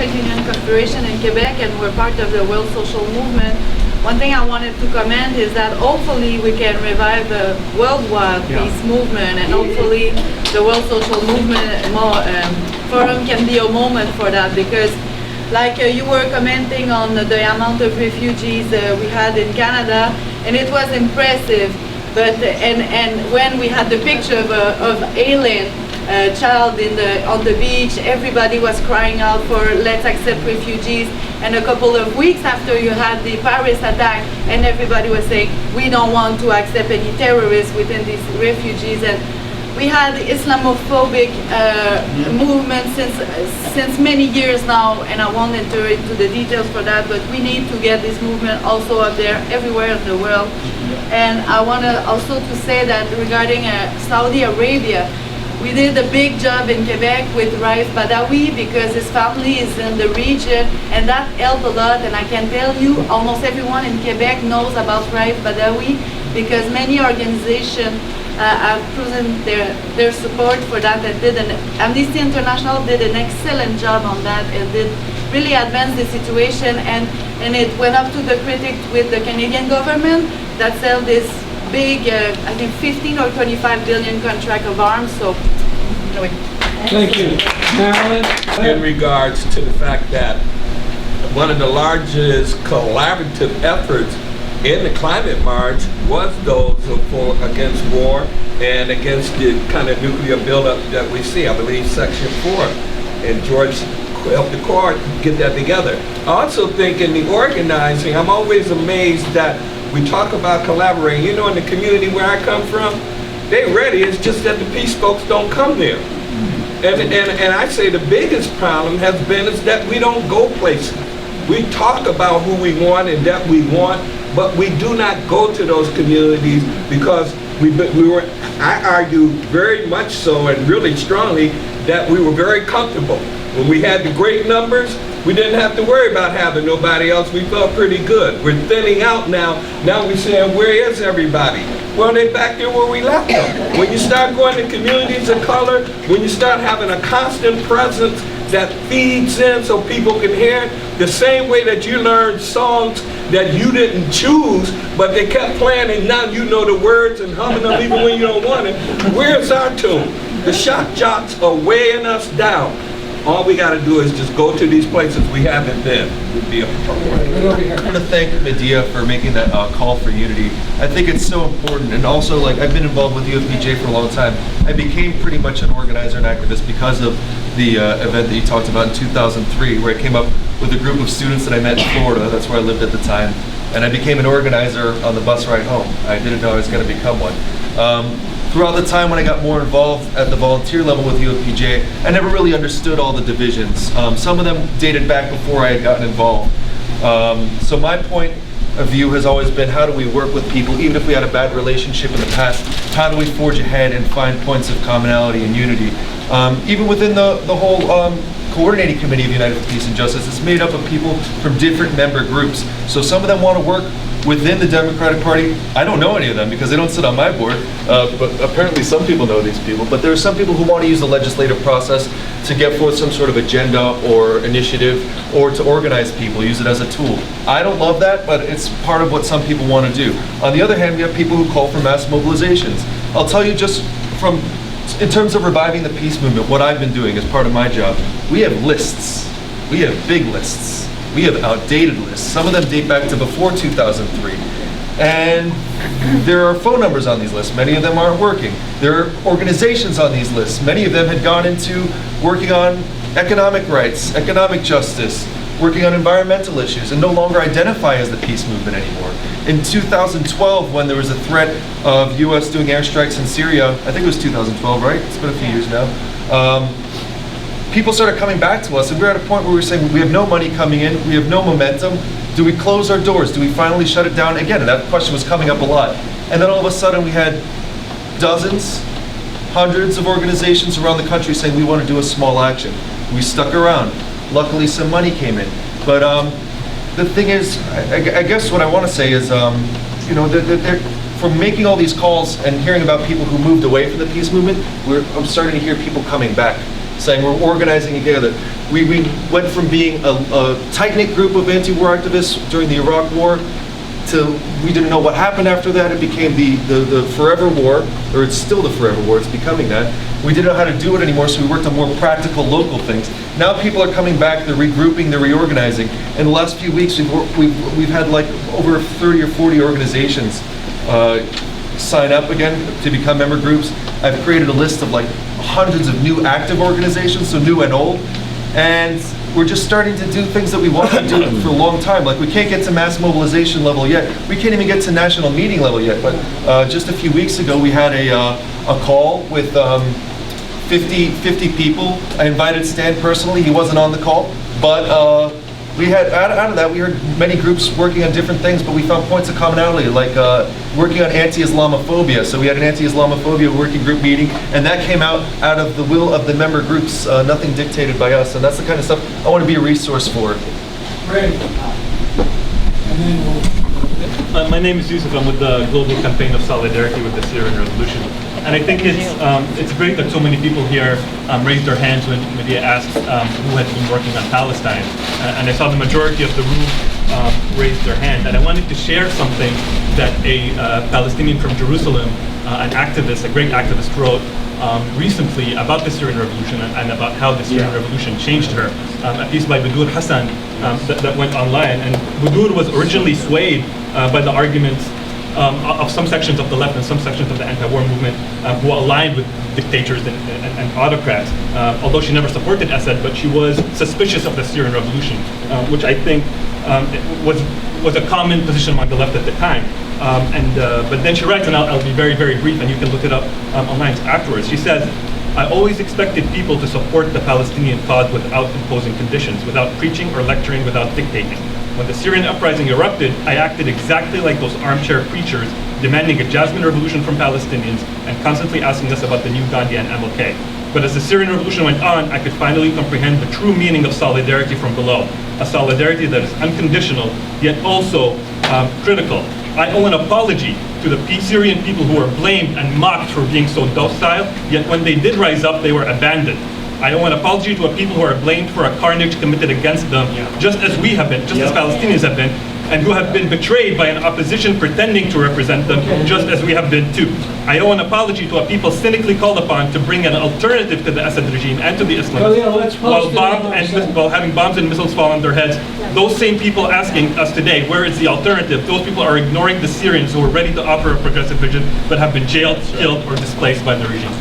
Trade Union Confederation in Quebec, and we're part of the World Social Movement. One thing I wanted to comment is that hopefully we can revive the worldwide peace movement, and hopefully the World Social Movement Forum can be a moment for that, because like you were commenting on the amount of refugees we had in Canada, and it was impressive. But and when we had the picture of alien child on the beach, everybody was crying out for let's accept refugees. And a couple of weeks after you had the Paris attack, and everybody was saying we don't want to accept any terrorists within these refugees. And we had Islamophobic movement since many years now, and I won't enter into the details for that, but we need to get this movement also up there everywhere in the world. And I want to also to say that regarding Saudi Arabia, we did a big job in Quebec with Raif Badawi because his family is in the region, and that helped a lot. And I can tell you, almost everyone in Quebec knows about Raif Badawi because many organizations have proven their support for that, and Amnesty International did an excellent job on that and did really advance the situation, and it went up to the critics with the Canadian government that sell this big, I think 15 or 25 billion contract of arms. So anyway. Thank you. Marilyn? In regards to the fact that one of the largest collaborative efforts in the climate march was those against war and against the kind of nuclear buildup that we see. I believe Section 4, and George helped the court get that together. I also think in the organizing, I'm always amazed that we talk about collaborating. You know, in the community where I come from, they're ready. It's just that the peace folks don't come there. And I say the biggest problem has been is that we don't go places. We talk about who we want and that we want, but we do not go to those communities because I argue very much so and really strongly that we were very comfortable. When we had the great numbers, we didn't have to worry about having nobody else. We felt pretty good. We're thinning out now. Now we're saying, where is everybody? Well, they're back there where we left them. When you start going to communities of color, when you start having a constant presence that feeds in so people can hear it, the same way that you learned songs that you didn't choose, but they kept playing and now you know the words and humming them even when you don't want it. Where's our tune? The shock jocks are weighing us down. All we got to do is just go to these places we haven't been. Would be a problem. I want to thank Medea for making that call for unity. I think it's so important, and also, like, I've been involved with UFPJ for a long time. I became pretty much an organizer and activist because of the event that you talked about in 2003, where I came up with a group of students that I met in Florida. That's where I lived at the time, and I became an organizer on the bus ride home. I didn't know I was going to become one. Throughout the time when I got more involved at the volunteer level with UFPJ, I never really understood all the divisions. Some of them dated back before I had gotten involved. So my point of view has always been, how do we work with people, even if we had a bad relationship in the past, how do we forge ahead and find points of commonality and unity? Even within the whole coordinating committee of United for Peace and Justice, it's made up of people from different member groups. So some of them want to work within the Democratic Party. I don't know any of them because they don't sit on my board, but apparently some people know these people. But there are some people who want to use the legislative process to get forth some sort of agenda or initiative, or to organize people, use it as a tool. I don't love that, but it's part of what some people want to do. On the other hand, we have people who call for mass mobilizations. I'll tell you, just from, in terms of reviving the peace movement, what I've been doing as part of my job, we have lists. We have big lists. We have outdated lists. Some of them date back to before 2003. And there are phone numbers on these lists. Many of them aren't working. There are organizations on these lists. Many of them had gone into working on economic rights, economic justice, working on environmental issues, and no longer identify as the peace movement anymore. In 2012, when there was a threat of US doing airstrikes in Syria, I think it was 2012, right? It's been a few years now. People started coming back to us, and we were at a point where we were saying, we have no money coming in, we have no momentum. Do we close our doors? Do we finally shut it down again? And that question was coming up a lot. And then all of a sudden we had dozens, hundreds of organizations around the country saying we want to do a small action. We stuck around. Luckily some money came in. But the thing is, I guess what I want to say is, you know, from making all these calls and hearing about people who moved away from the peace movement, I'm starting to hear people coming back. saying we're organizing together. We went from being a tight-knit group of anti-war activists during the Iraq War to we didn't know what happened after that. It became the forever war, or it's still the forever war, it's becoming that. We didn't know how to do it anymore, so we worked on more practical local things. Now people are coming back, they're regrouping, they're reorganizing. In the last few weeks, we've had like over 30 or 40 organizations sign up again to become member groups. I've created a list of like hundreds of new active organizations, so new and old. And we're just starting to do things that we want to do for a long time. Like we can't get to mass mobilization level yet. We can't even get to national meeting level yet. But just a few weeks ago, we had a call with 50 people. I invited Stan personally. He wasn't on the call, but we had out of that we heard many groups working on different things, but we found points of commonality, like working on anti-Islamophobia. So we had an anti-Islamophobia working group meeting, and that came out of the will of the member groups, nothing dictated by us. And that's the kind of stuff I want to be a resource for. Great. And then My name is Yusuf. I'm with the Global Campaign of Solidarity with the Syrian Revolution. And I think it's great that so many people here raised their hands when Medea asked who had been working on Palestine. And I saw the majority of the room raise their hand. And I wanted to share something that a Palestinian from Jerusalem, an activist, a great activist, wrote recently about the Syrian Revolution and about how the Syrian Revolution changed her. A piece by Budur Hassan that went online. And Budur was originally swayed by the arguments of some sections of the left and some sections of the anti-war movement who aligned with dictators and autocrats. Although she never supported Assad, but she was suspicious of the Syrian Revolution, which I think was a common position among the left at the time. But then she writes, and I'll be very, very brief, and you can look it up online afterwards. She says, I always expected people to support the Palestinian cause without imposing conditions, without preaching or lecturing, without dictating. When the Syrian uprising erupted, I acted exactly like those armchair preachers, demanding a Jasmine revolution from Palestinians and constantly asking us about the new Gandhi and MLK. But as the Syrian revolution went on, I could finally comprehend the true meaning of solidarity from below, a solidarity that is unconditional, yet also critical. I owe an apology to the Syrian people who were blamed and mocked for being so docile, yet when they did rise up, they were abandoned. I owe an apology to a people who are blamed for a carnage committed against them, just as we have been, just as Palestinians have been, and who have been betrayed by an opposition pretending to represent them, just as we have been too. I owe an apology to a people cynically called upon to bring an alternative to the Assad regime and to the Islamists, while having bombs and missiles fall on their heads. Those same people asking us today, where is the alternative? Those people are ignoring the Syrians who are ready to offer a progressive vision, but have been jailed, killed, or displaced by the regime.